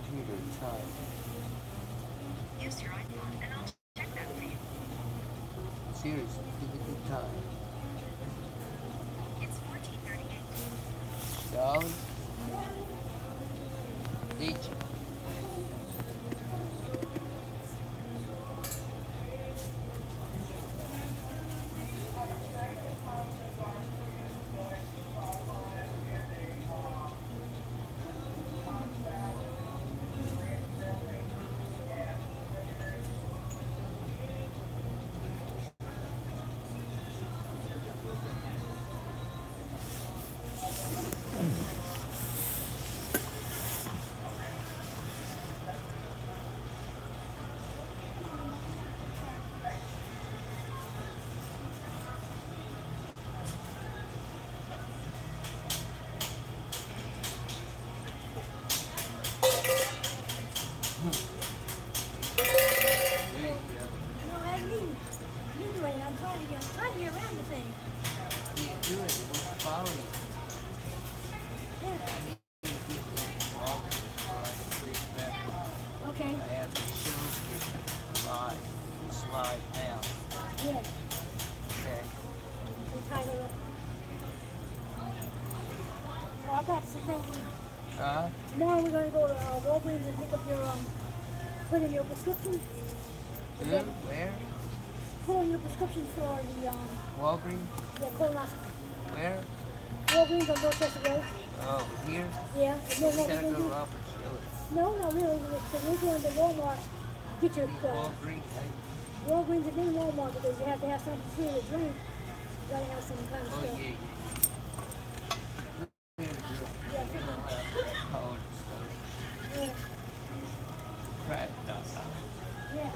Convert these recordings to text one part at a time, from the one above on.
computer time. Use your iPhone and I'll check that for you. Seriously, physical time. It's 14:38. Dolly? Teacher. There you go. No, I mean, anyway, I'm trying to get around the thing. Can't do it. It won't follow you. Yeah. I need to get this walk so I can reach back. Okay. I have to show you live. Slide down. Yeah. Okay. We'll tie her up. Well, I got some things. Tomorrow we're gonna go to Walgreens and pick up your put in your prescription. Who? Where? Put in your prescription for Walgreens? the colonoscopy. Where? Walgreens on Dorchester Road. Oh, here? Yeah. And then You what gotta we're go gonna to do? Robert Schiller. No, no, really. We're going to Walmart. Get your Walgreens? Walgreens and then Walmart because you have to have something to eat or drink. You gotta have some kind of Oh, stuff. yeah. Yeah. Oh, stuff. Yeah. Crack.com. Yeah.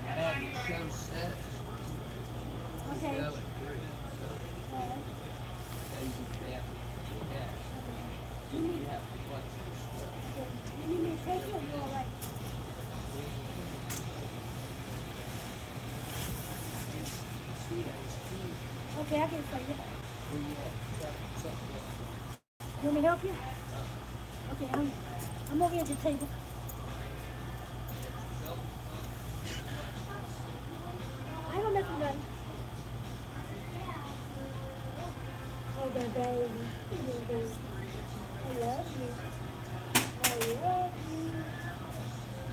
Have your show set. Okay. Sell it free. So, you can cash. You have to watch your stuff. You need me to take it or you all right? See, that's key. Okay, I can explain it. Where you at? Something. You want me to help you? Okay, I'm over here at the table. I don't make you nothing. Oh, the baby. I love you. I love you.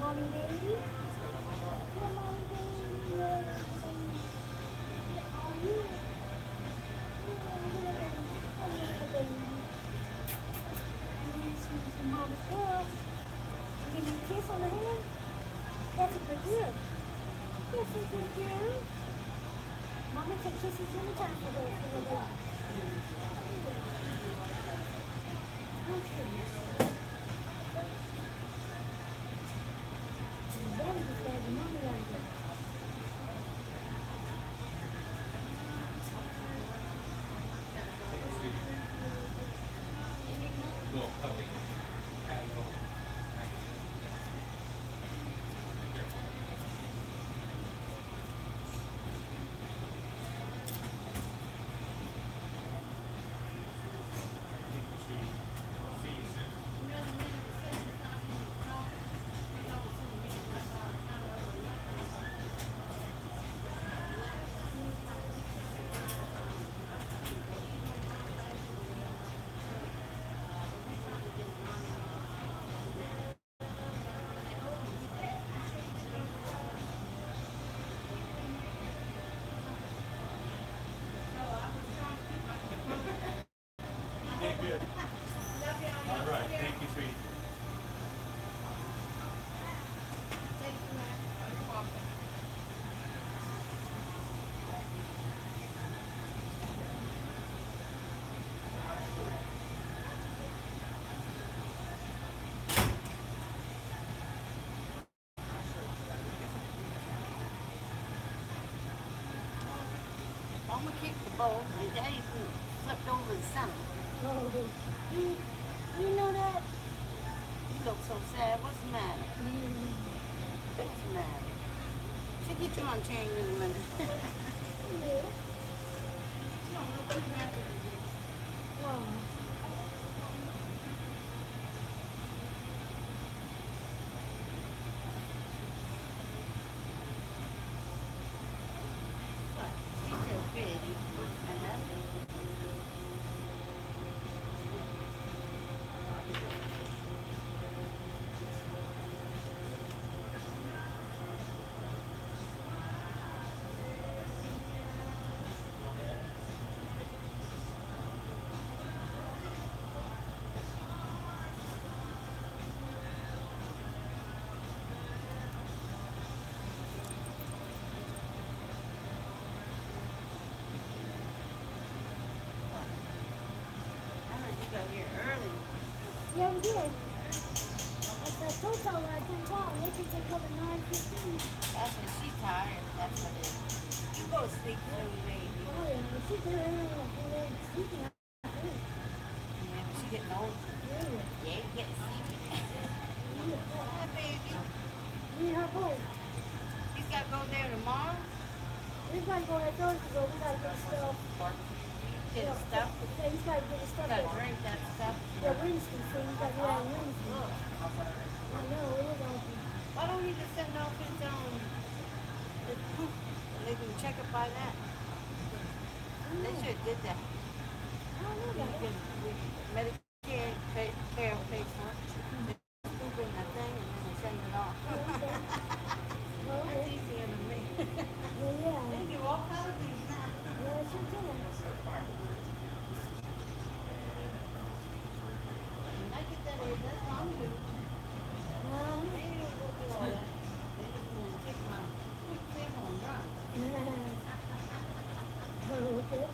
Mommy, baby. Come on, baby. Yes. You. Mama's girl. Give you a kiss on the hand. That's a good girl. That's a good girl. Mama take kisses anytime for the girl. Okay. Daddy just got the mommy right there. good. All right, thank you, sweetie. Mama kicked the ball and Daddy flipped over the center. Oh, you, you know that? You look so sad. What's the matter? What's the matter? She'll get you on chain in a minute. Yeah. Wow. She's so pretty. I heard you got here early. Yeah, we did. I told y'all when I didn't call. They can take over 9:15. That's when she's tired. That's what it is. You go to sleep soon, baby. Oh, yeah. She's there sleeping. Yeah, but she's getting old. Yeah. Yeah, you getting sleepy. Hi, baby. Me and her both. He's got to go there tomorrow. We gotta go at Thursday, but we gotta get stuff. Get his stuff. Yeah, he's gotta get his stuff. Got to drink that stuff. Yeah, Wednesday, so he's gotta do that on Wednesday. I know, it is awesome. Why don't he just send off his his proof? And they can check it by that. They should have did that. I don't know We about could, Medicare pay for it. They proof in the thing and then they send it off. Oh, That's okay. easier than me. Well, yeah. They do all kinds of things now. Yeah, it sure can. When I get that age, that's what I'm doing. They don't go through all that. They just want to kick my thing on run. Oh, okay.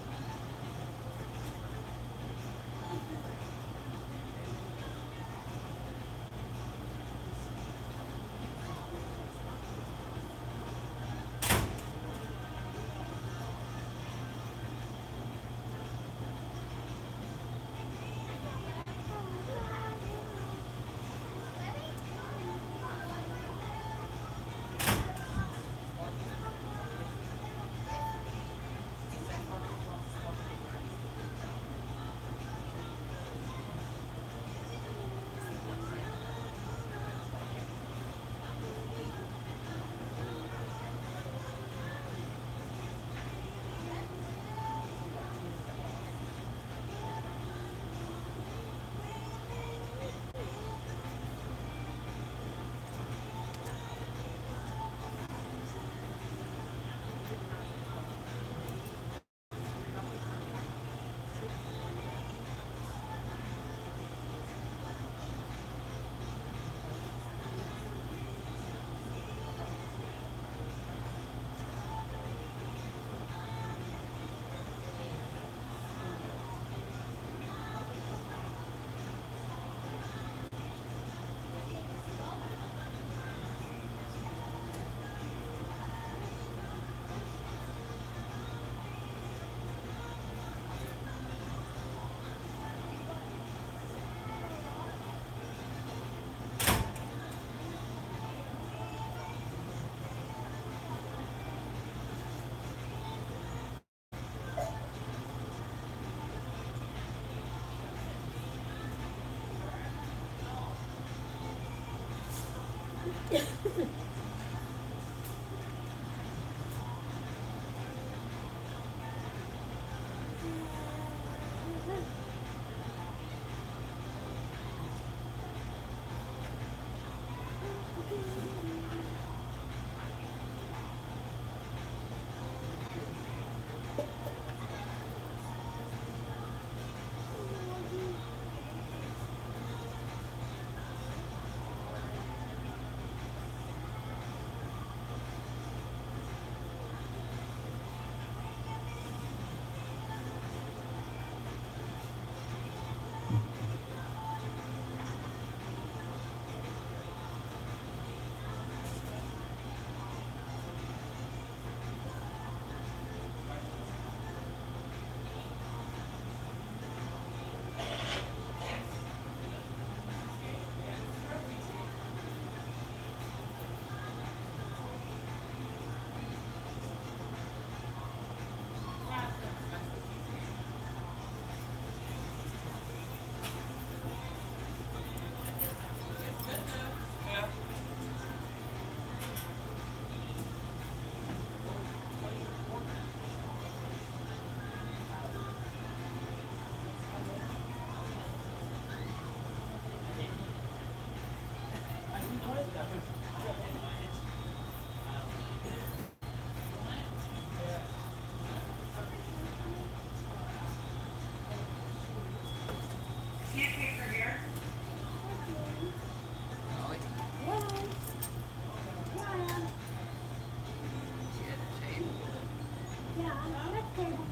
Yeah, I'm at the table.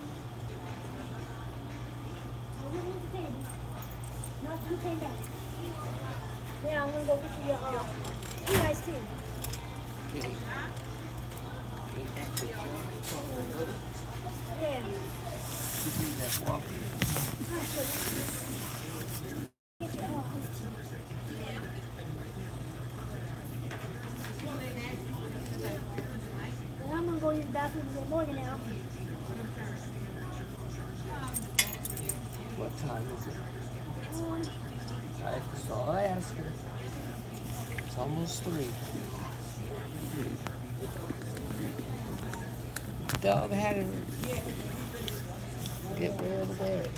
Over at the table. Not you came back. Yeah, I'm gonna go get you two iced tea. Okay. Ain't that the joint? Yeah. You do that walking. Get your iced tea. And I'm gonna go use the bathroom in the morning now. What time is it? That's all I ask her. It's almost 3. Dog had to get rid of the bed.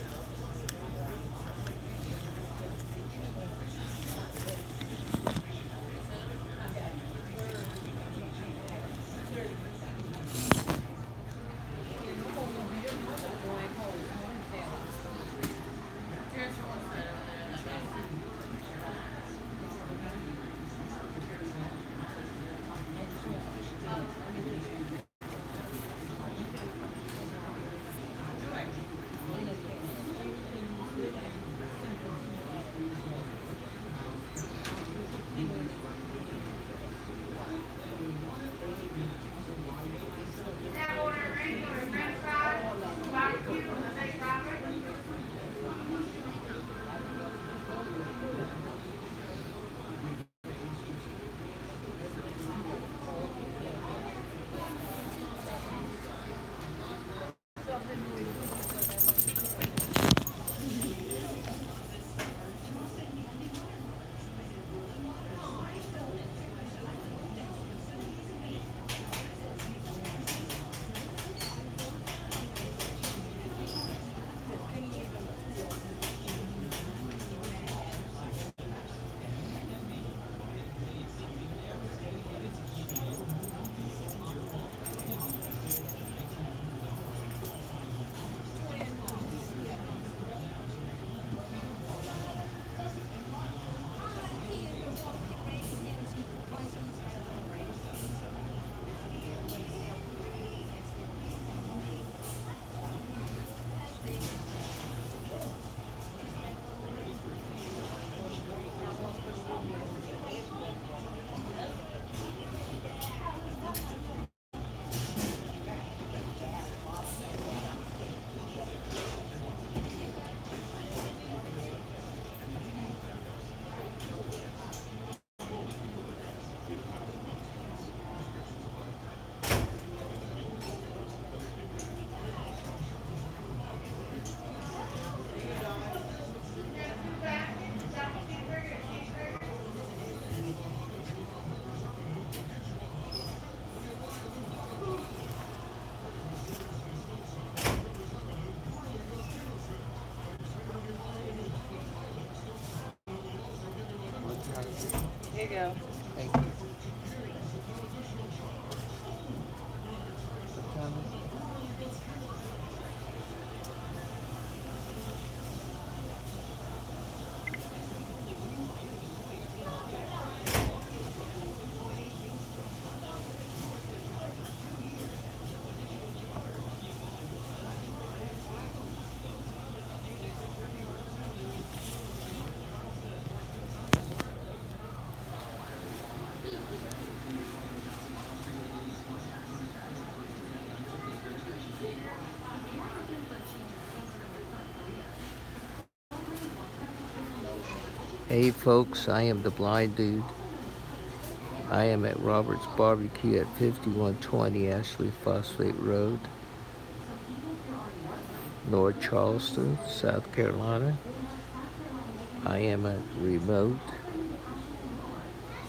Here you go. Thank you. What time is it? Hey folks, I am the blind dude. I am at Robert's Barbecue at 5120 Ashley Phosphate Road, North Charleston, South Carolina. I am a remote.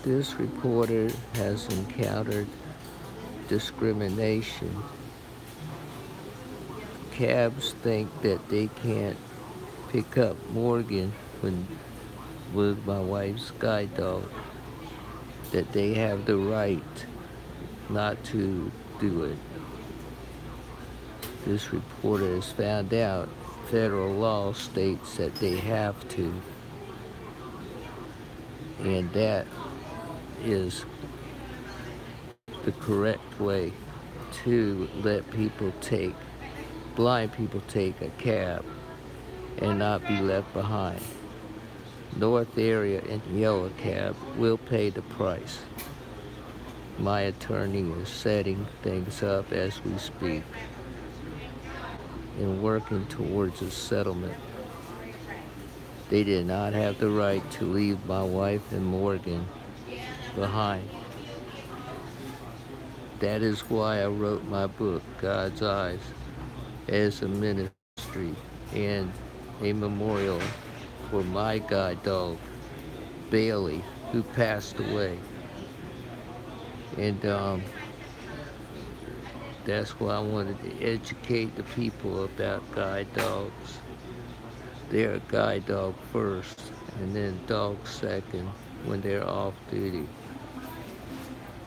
This reporter has encountered discrimination. Cabs think that they can't pick up Morgan with my wife's guide dog, that they have the right not to do it. This reporter has found out federal law states that they have to, and that is the correct way to let people take, blind people take a cab and not be left behind. North area and yellow cab will pay the price. My attorney is setting things up as we speak and working towards a settlement. They did not have the right to leave my wife and Morgan behind. That is why I wrote my book, God's Eyes, as a ministry and a memorial for my guide dog, Bailey, who passed away. And that's why I wanted to educate the people about guide dogs. They're a guide dog first, and then dog second when they're off duty.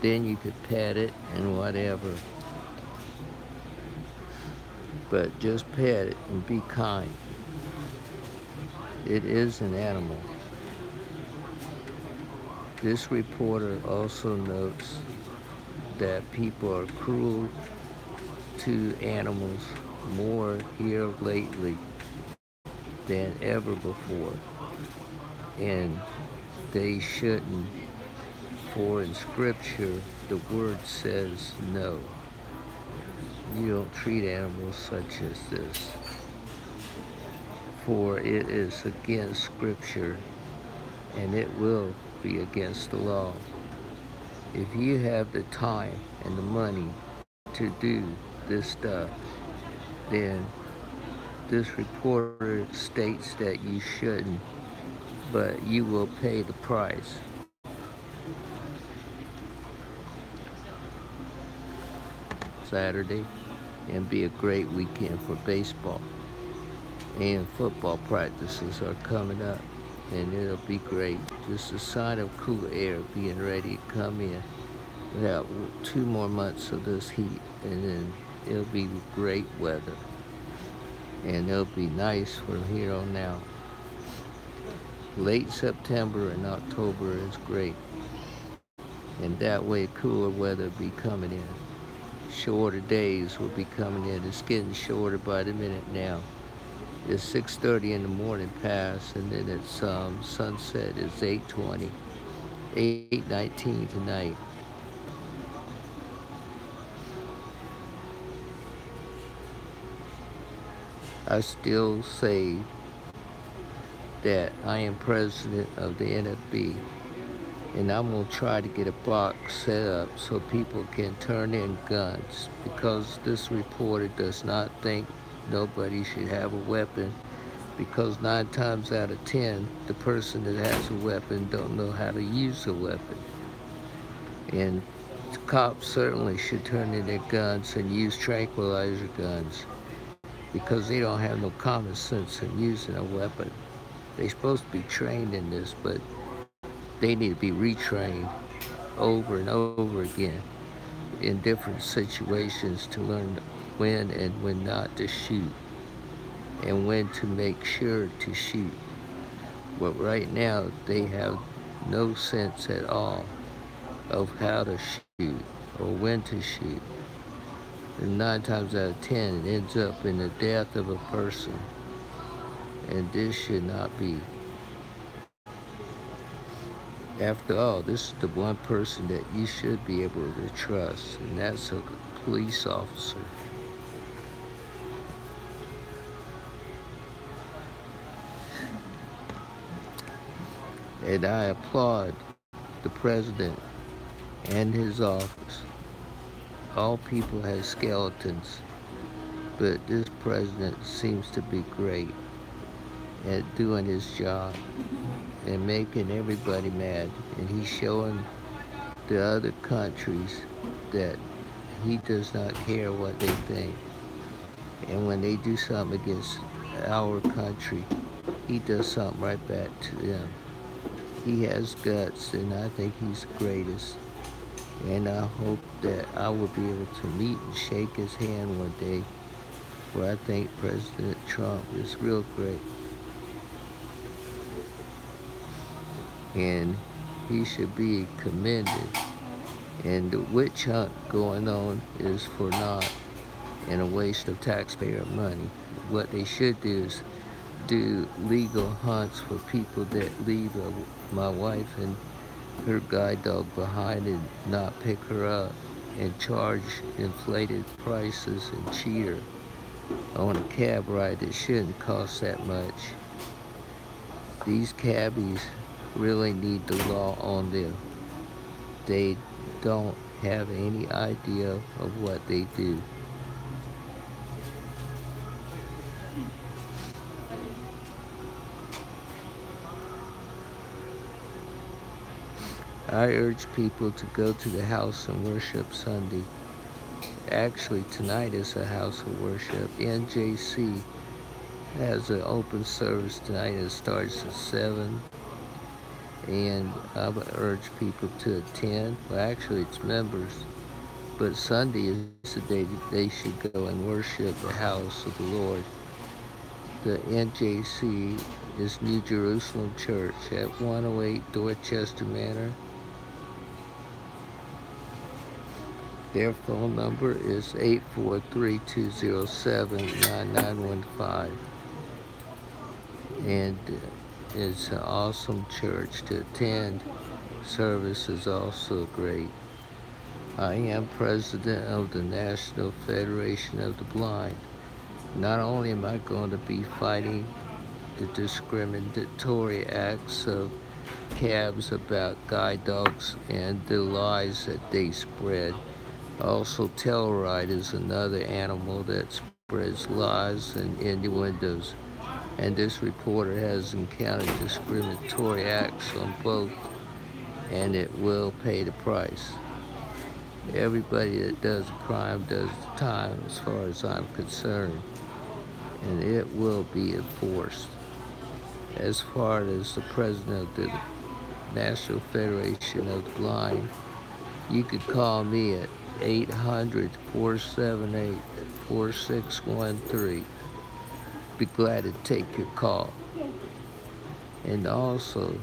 Then you could pet it and whatever. But just pet it and be kind. It is an animal. This reporter also notes that people are cruel to animals more here lately than ever before. And they shouldn't, for in scripture the word says no. You don't treat animals such as this, for it is against scripture and it will be against the law. If you have the time and the money to do this stuff, then this reporter states that you shouldn't, but you will pay the price. Saturday, and be a great weekend for baseball. And football practices are coming up, and it'll be great. Just a sign of cool air being ready to come in. We have 2 more months of this heat, and then it'll be great weather. And it'll be nice from here on out. Late September and October is great. And that way cooler weather will be coming in. Shorter days will be coming in. It's getting shorter by the minute now. It's 6:30 in the morning past, and then it's sunset is 8:20, 8:19 tonight. I still say that I am president of the NFB, and I'm going to try to get a box set up so people can turn in guns, because this reporter does not think nobody should have a weapon, because 9 times out of 10, the person that has a weapon don't know how to use a weapon. And cops certainly should turn in their guns and use tranquilizer guns, because they don't have no common sense in using a weapon. They're supposed to be trained in this, but they need to be retrained over and over again in different situations to learn when and when not to shoot, and when to make sure to shoot. But right now, they have no sense at all of how to shoot or when to shoot. And 9 times out of 10, it ends up in the death of a person. And this should not be. After all, this is the one person that you should be able to trust, and that's a police officer. And I applaud the president and his office. All people have skeletons, but this president seems to be great at doing his job and making everybody mad. And he's showing the other countries that he does not care what they think. And when they do something against our country, he does something right back to them. He has guts, and I think he's the greatest. And I hope that I will be able to meet and shake his hand one day, for I think President Trump is real great. And he should be commended And the witch hunt going on is for naught and a waste of taxpayer money. What they should do is do legal hunts for people that leave my wife and her guide dog behind and not pick her up and charge inflated prices and cheat her on a cab ride that shouldn't cost that much. These cabbies really need the law on them. They don't have any idea of what they do. I urge people to go to the house and worship Sunday. Actually, tonight is a house of worship. NJC has an open service tonight. It starts at 7. And I would urge people to attend. Well, actually, it's members. But Sunday is the day that they should go and worship the house of the Lord. The NJC is New Jerusalem Church at 108 Dorchester Manor. Their phone number is 843-207-9915. And it's an awesome church to attend. Service is also great. I am president of the National Federation of the Blind. Not only am I going to be fighting the discriminatory acts of cabs about guide dogs and the lies that they spread. Also, Telluride is another animal that spreads lies and innuendos. And this reporter has encountered discriminatory acts on both, and it will pay the price. Everybody that does a crime does the time as far as I'm concerned, and it will be enforced. As far as the president of the National Federation of the Blind, you could call me at 800-478-4613. Be glad to take your call. And also,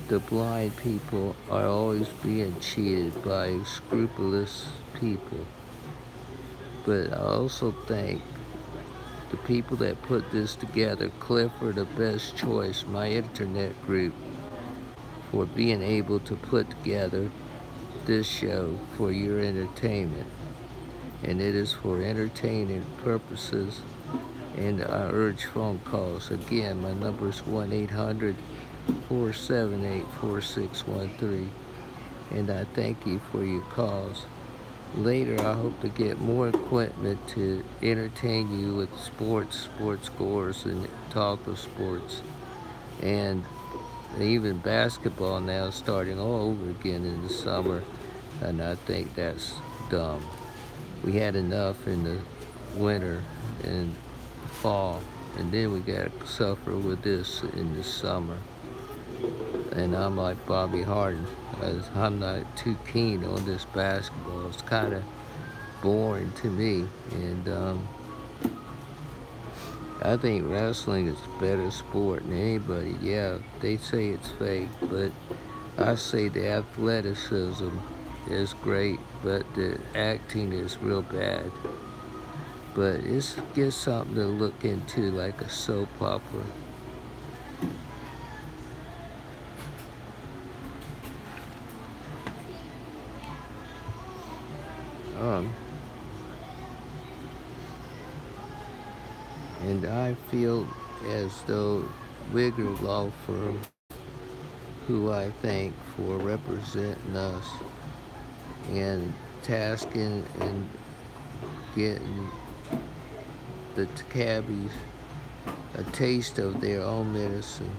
the blind people are always being cheated by scrupulous people. But I also thank the people that put this together, Clifford, The Best Choice, my internet group, for being able to put together this show for your entertainment. And it is for entertaining purposes, and I urge phone calls. Again, my number is 1-800-478-4613, and I thank you for your calls. Later, I hope to get more equipment to entertain you with sports scores, and talk of sports. And even basketball now starting all over again in the summer, and I think that's dumb. We had enough in the winter and fall, and then we got to suffer with this in the summer. And I'm like Bobby Harden. I'm not too keen on this basketball. It's kind of boring to me, and I think wrestling is a better sport than anybody. Yeah, they say it's fake, but I say the athleticism is great, but the acting is real bad. But it's just something to look into, like a soap opera. And I feel as though Wigger Law Firm, who I thank for representing us and tasking and getting the cabbies a taste of their own medicine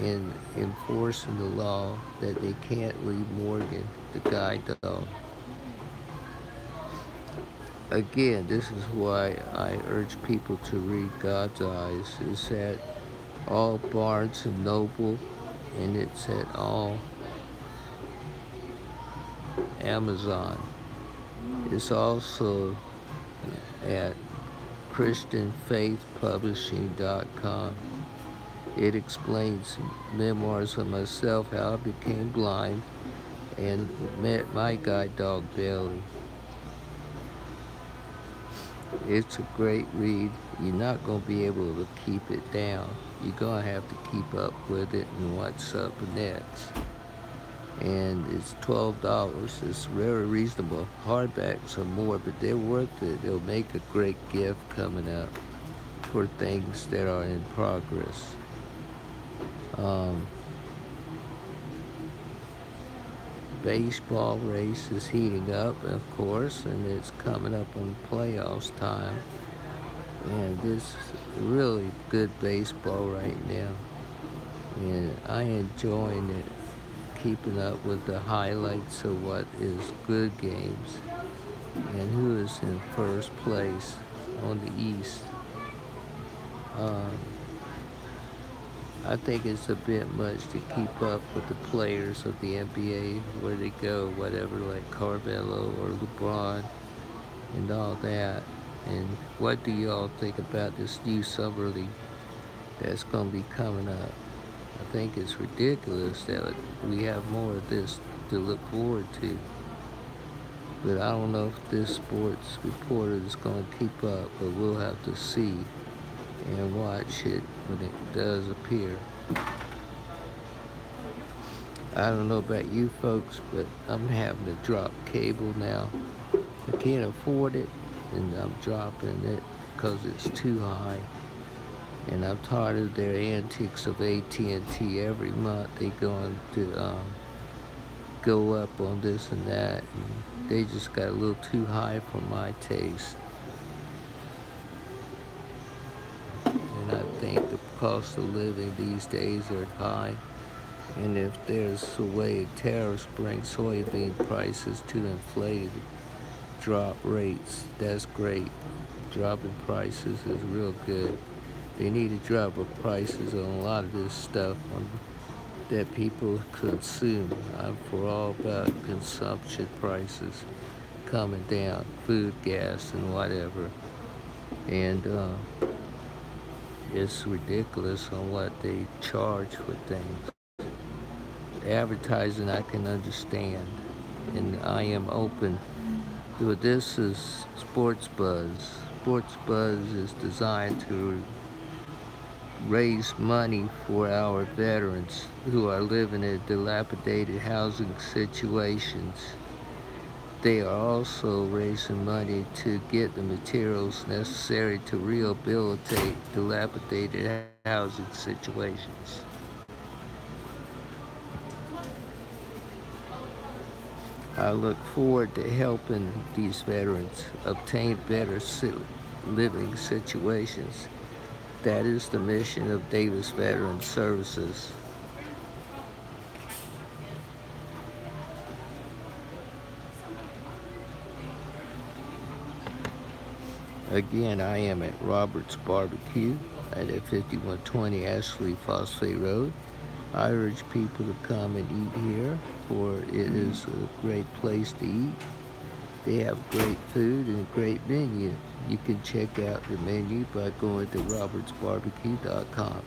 and enforcing the law that they can't leave Morgan, the guide dog. Again, this is why I urge people to read God's Eyes. It's at all Barnes and Noble, and it's at all Amazon. It's also at ChristianFaithPublishing.com. It explains memoirs of myself, how I became blind, and met my guide dog Bailey. It's a great read. You're not going to be able to keep it down. You're going to have to keep up with it and what's up next. And it's $12. It's very reasonable. Hardbacks are more, but they're worth it. They'll make a great gift coming up for things that are in progress. Baseball race is heating up, of course, and it's coming up on playoffs time. And this is really good baseball right now. And I enjoying it, keeping up with the highlights of what is good games and who is in first place on the East. I think it's a bit much to keep up with the players of the NBA, where they go, whatever, like Carmelo or LeBron and all that. And what do y'all think about this new summer league that's going to be coming up? I think it's ridiculous that we have more of this to look forward to. But I don't know if this sports reporter is going to keep up, but we'll have to see and watch it when it does appear. I don't know about you folks, but I'm having to drop cable now. I can't afford it, and I'm dropping it because it's too high. And I'm tired of their antics of AT&T. Every month they're going to go up on this and that, and they just got a little too high for my taste. And I think the cost of living these days are high. And if there's a way tariffs bring soybean prices to inflated drop rates, that's great. Dropping prices is real good. They need to drop the prices on a lot of this stuff that people consume. I'm for all about consumption prices coming down, food, gas, and whatever. And it's ridiculous on what they charge for things. Advertising I can understand, and I am open. But this is Sports Buzz. Sports Buzz is designed to raise money for our veterans who are living in dilapidated housing situations. They are also raising money to get the materials necessary to rehabilitate dilapidated housing situations. I look forward to helping these veterans obtain better living situations. That is the mission of Davis Veteran Services. Again, I am at Robert's Barbecue at 5120 Ashley Phosphate Road. I urge people to come and eat here, for it is a great place to eat. They have great food and a great menu. You can check out the menu by going to robertsbarbecue.com.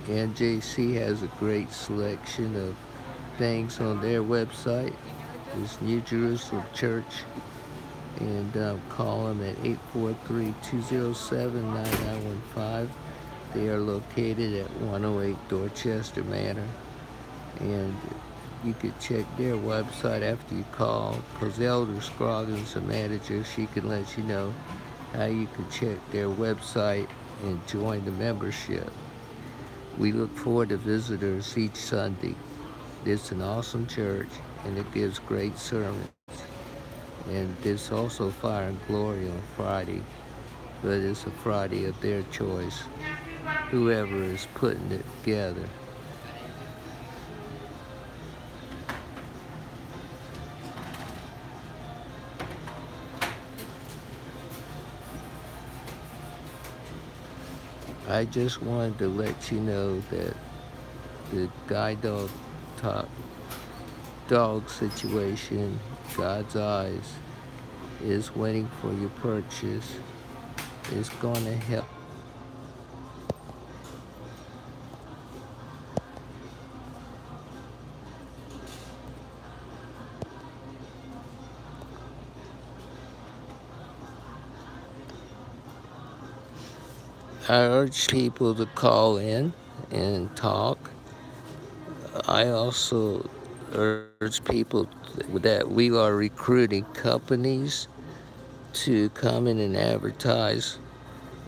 NJC has a great selection of things on their website. It's New Jerusalem Church, and call them at 843-207-9915. They are located at 108 Dorchester Manor, and you could check their website after you call, because Elder Scroggins, the manager, she can let you know how you can check their website and join the membership. We look forward to visitors each Sunday. It's an awesome church, and it gives great sermons. And there's also Fire and Glory on Friday, but it's a Friday of their choice, whoever is putting it together. I just wanted to let you know that the guide dog situation, God's Eyes, is waiting for your purchase. It's going to help. I urge people to call in and talk. I also urge people that we are recruiting companies to come in and advertise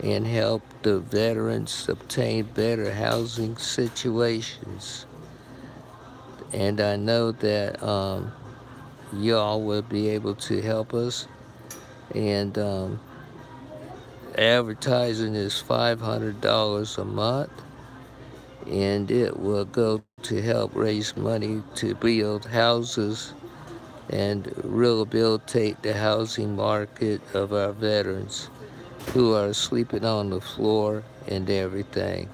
and help the veterans obtain better housing situations. And I know that y'all will be able to help us. And advertising is $500 a month, and it will go to help raise money to build houses and rehabilitate the housing market of our veterans who are sleeping on the floor and everything.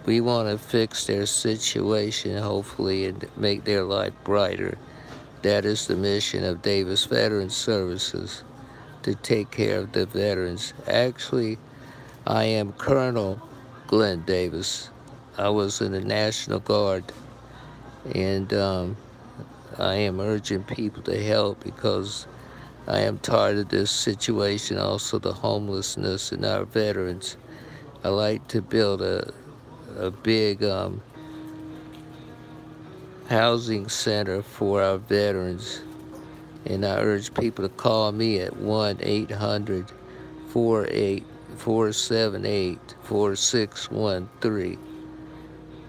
We want to fix their situation, hopefully, and make their life brighter. That is the mission of Davis Veteran Services, to take care of the veterans. Actually, I am Colonel Glenn Davis. I was in the National Guard, and I am urging people to help because I am tired of this situation, also the homelessness in our veterans. I like to build a big housing center for our veterans, and I urge people to call me at 1-800-478-4613.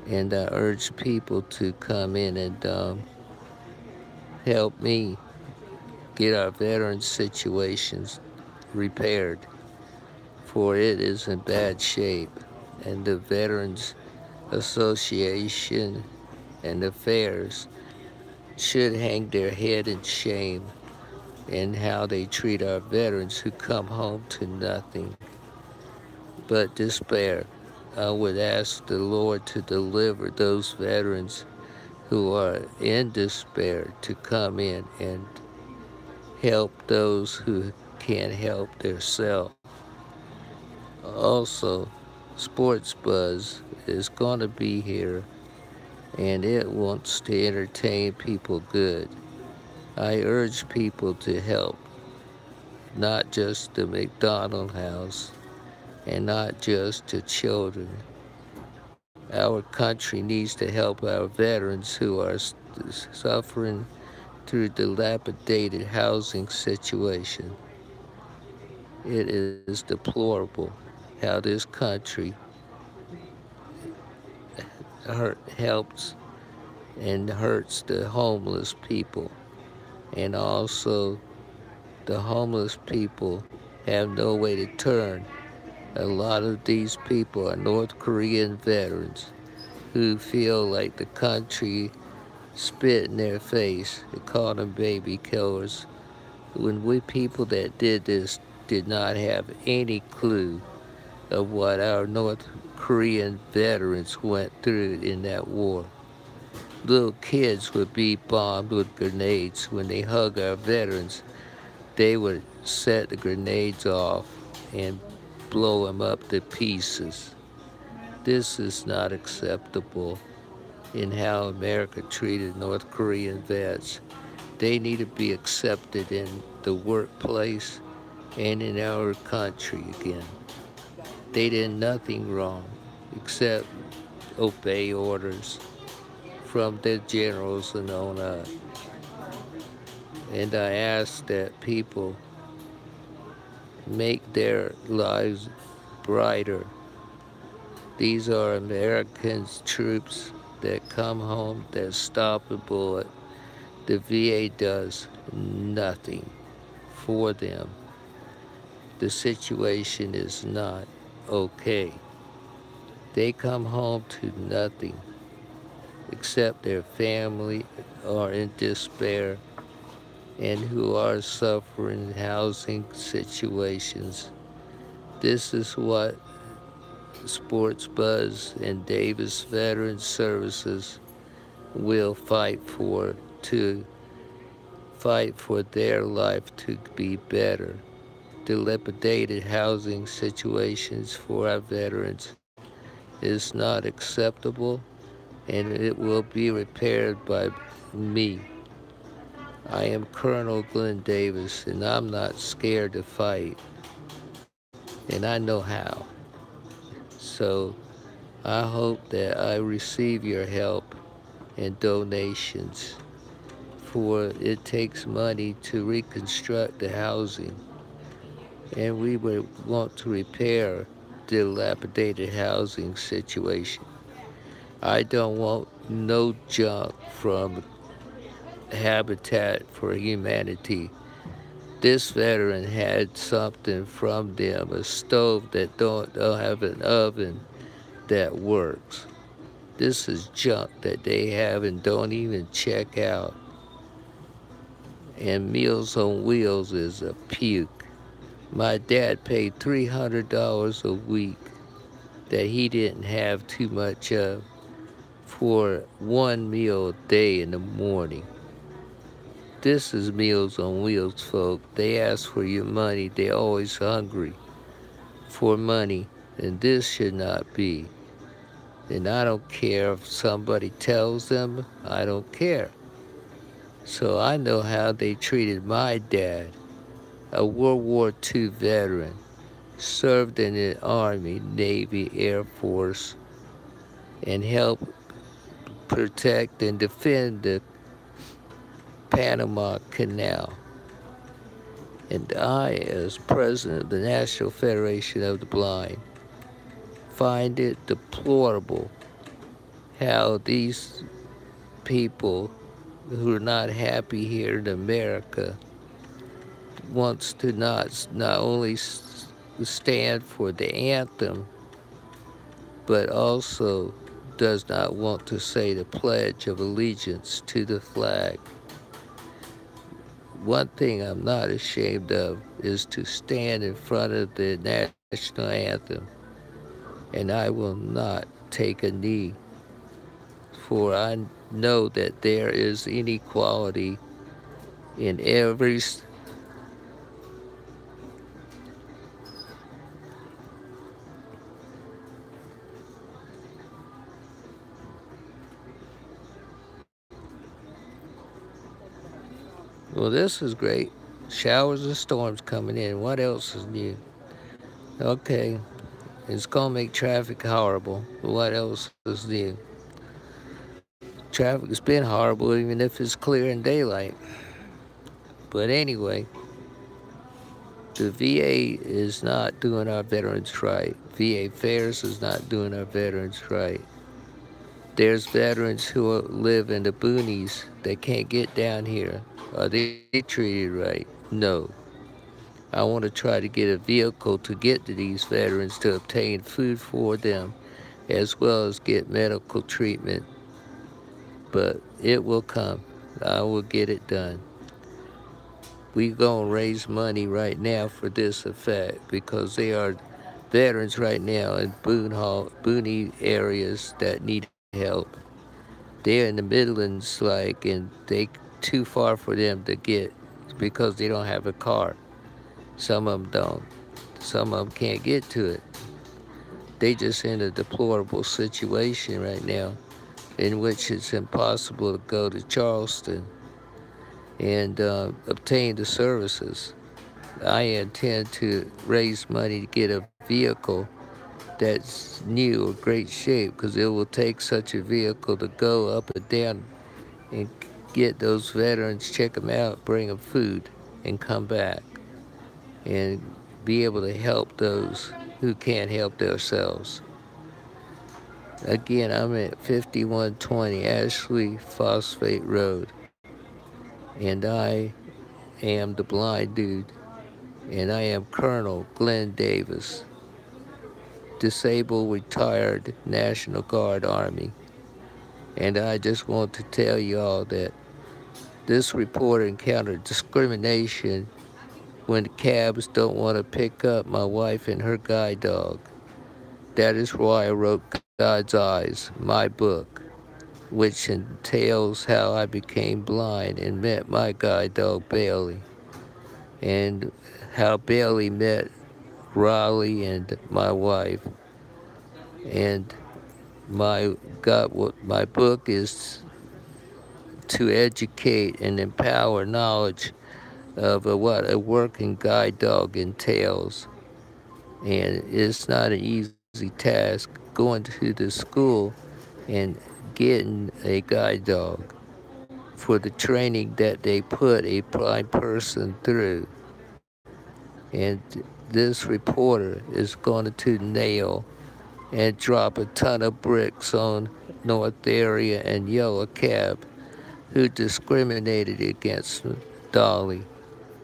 And I urge people to come in and help me get our veterans' situations repaired, for it is in bad shape. And the Veterans Association and affairs should hang their head in shame in how they treat our veterans who come home to nothing but despair. I would ask the Lord to deliver those veterans who are in despair to come in and help those who can't help themselves. Also, Sports Buzz is going to be here, and it wants to entertain people good. I urge people to help, not just the McDonald House and not just the children. Our country needs to help our veterans who are suffering through dilapidated housing situation. It is deplorable how this country helps and hurts the homeless people, and also the homeless people have no way to turn. A lot of these people are North Korean veterans who feel like the country spit in their face. They call them baby killers. When we people that did this did not have any clue of what our North Korean veterans went through in that war. Little kids would be bombed with grenades. When they hug our veterans, they would set the grenades off and blow them up to pieces. This is not acceptable in how America treated North Korean vets. They need to be accepted in the workplace and in our country again. They did nothing wrong except obey orders from their generals and on up. And I ask that people make their lives brighter. These are Americans, troops that come home, that stop a bullet. The VA does nothing for them. The situation is not okay. They come home to nothing except their family are in despair and who are suffering housing situations. This is what Sports Buzz and Davis Veteran Services will fight for, to fight for their life to be better. Dilapidated housing situations for our veterans is not acceptable, and it will be repaired by me. I am Colonel Glenn Davis, and I'm not scared to fight. and I know how. So I hope that I receive your help and donations, for it takes money to reconstruct the housing, and we would want to repair the dilapidated housing situation. I don't want no junk from Habitat for Humanity. This veteran had something from them, a stove that don't have an oven that works. This is junk that they have and don't even check out. And Meals on Wheels is a puke. My dad paid $300 a week that he didn't have too much of for one meal a day in the morning. This is Meals on Wheels, folk. They ask for your money. They're always hungry for money, and this should not be. And I don't care if somebody tells them, I don't care. So I know how they treated my dad, a World War II veteran, served in the Army, Navy, Air Force, and helped protect and defend the Panama Canal. And I, as president of the National Federation of the Blind, find it deplorable how these people who are not happy here in America wants to not only stand for the anthem, but also does not want to say the Pledge of Allegiance to the flag. One thing I'm not ashamed of is to stand in front of the national anthem, and I will not take a knee, for I know that there is inequality in every Well, this is great. Showers and storms coming in. What else is new? Okay, it's gonna make traffic horrible. What else is new? Traffic has been horrible even if it's clear in daylight. But anyway, the VA is not doing our veterans right. VA Affairs is not doing our veterans right. There's veterans who live in the boonies that can't get down here. Are they treated right? No. I want to try to get a vehicle to get to these veterans to obtain food for them, as well as get medical treatment. But it will come. I will get it done. We gonna raise money right now for this effect, because they are veterans right now in boony areas that need help. They're in the Midlands, and they too far for them to get because they don't have a car. Some of them don't. Some of them can't get to it. They just in a deplorable situation right now in which it's impossible to go to Charleston and obtain the services. I intend to raise money to get a vehicle that's new or great shape, because it will take such a vehicle to go up and down and get those veterans, check them out, bring them food, and come back and be able to help those who can't help themselves. Again, I'm at 5120 Ashley Phosphate Road, and I am the blind dude, and I am Colonel Glenn Davis, disabled, retired National Guard Army. And I just want to tell you all that this report encountered discrimination when the cabs don't want to pick up my wife and her guide dog. That is why I wrote God's Eyes, my book, which entails how I became blind and met my guide dog Bailey, and how Bailey met Raleigh and my wife. And my book is to educate and empower knowledge of what a working guide dog entails. And it's not an easy task going to the school and getting a guide dog for the training that they put a blind person through. And this reporter is going to nail and drop a ton of bricks on North Area and Yellow Cab, who discriminated against Dolly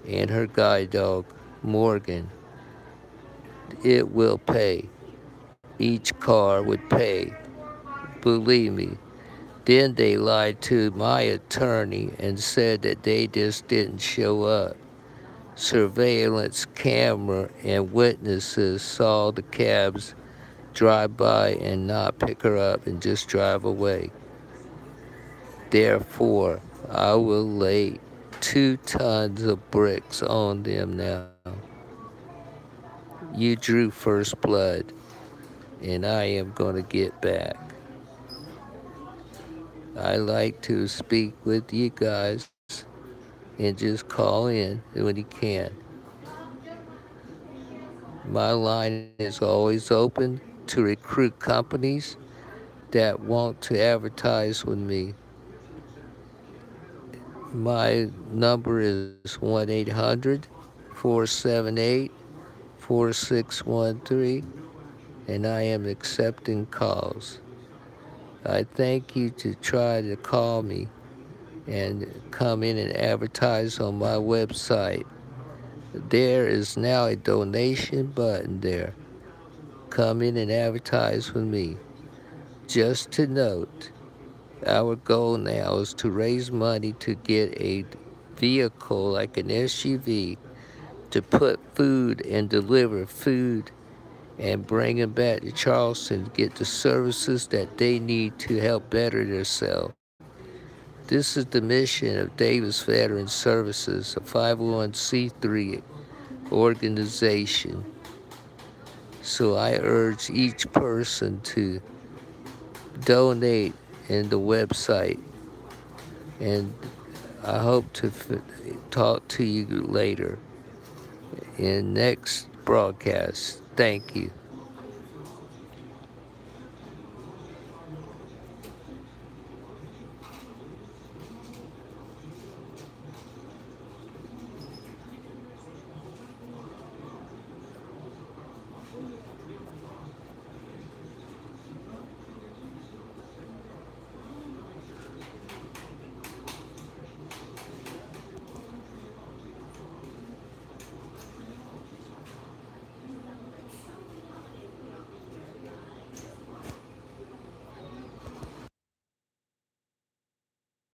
and her guide dog, Morgan. It will pay. Each car would pay. Believe me. Then they lied to my attorney and said that they just didn't show up. Surveillance camera and witnesses saw the cabs drive by and not pick her up and just drive away. Therefore, I will lay 2 tons of bricks on them now. You drew first blood, and I am going to get back. I like to speak with you guys and just call in when you can. My line is always open to recruit companies that want to advertise with me. My number is 1-800-478-4613, and I am accepting calls. I thank you to try to call me and come in and advertise on my website. There is now a donation button there. Come in and advertise with me. Just to note, our goal now is to raise money to get a vehicle like an SUV to put food and deliver food and bring them back to Charleston to get the services that they need to help better themselves. This is the mission of Davis Veteran Services, a 501c3 organization. So I urge each person to donate in the website, and I hope to talk to you later in next broadcast. Thank you.